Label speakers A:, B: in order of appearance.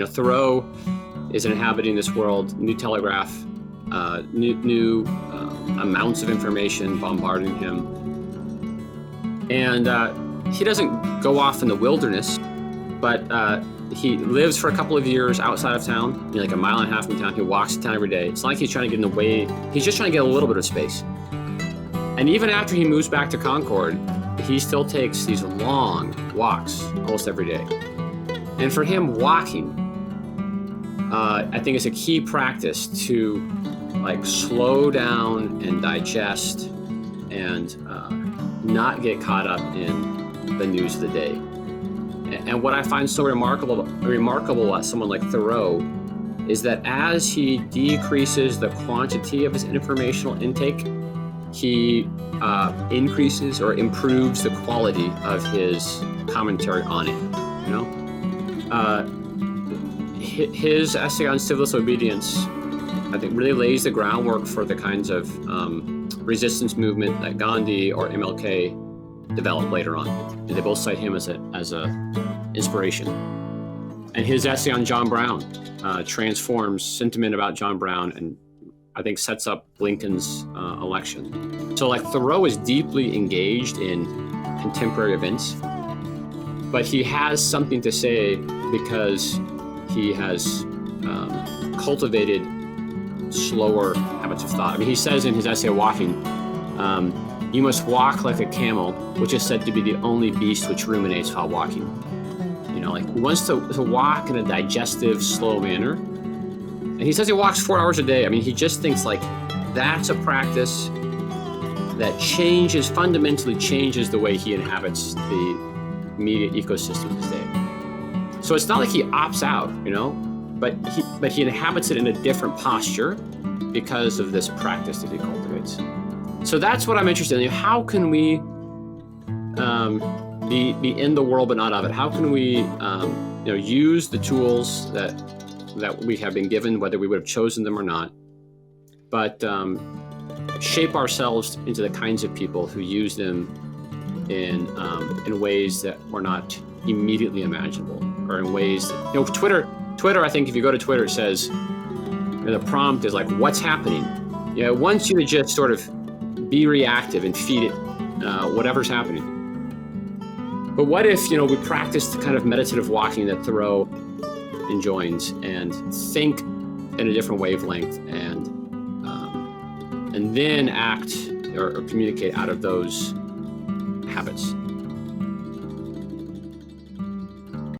A: Thoreau is inhabiting this world, new telegraph, new amounts of information bombarding him. And he doesn't go off in the wilderness, but he lives for a couple of years outside of town, like a mile and a half from town. He walks to town every day. It's not like he's trying to get in the way. He's just trying to get a little bit of space. And even after he moves back to Concord, he still takes these long walks almost every day. And for him, walking, I think is a key practice to slow down and digest and not get caught up in the news of the day. And what I find so remarkable about someone like Thoreau is that as he decreases the quantity of his informational intake, he increases or improves the quality of his commentary on it. His essay on civil disobedience, I think, really lays the groundwork for the kinds of resistance movement that Gandhi or MLK developed later on. And they both cite him as a inspiration. And his essay on John Brown transforms sentiment about John Brown and I think sets up Lincoln's election. So Thoreau is deeply engaged in contemporary events, but he has something to say because he has cultivated slower habits of thought. I mean, he says in his essay, Walking, you must walk like a camel, which is said to be the only beast which ruminates while walking. He wants to walk in a digestive, slow manner. And he says he walks 4 hours a day. I mean, he just thinks that's a practice that fundamentally changes the way he inhabits the media ecosystem of his day. So it's not like he opts out, but he inhabits it in a different posture because of this practice that he cultivates. So that's what I'm interested in. How can we be in the world but not of it? How can we use the tools that we have been given, whether we would have chosen them or not, but shape ourselves into the kinds of people who use them in ways that were not immediately imaginable, or in ways that, Twitter, I think if you go to Twitter, it says, the prompt is what's happening? It wants you to just sort of be reactive and feed it whatever's happening. But what if, we practice the kind of meditative walking that Thoreau enjoins and think in a different wavelength and then act or communicate out of those habits?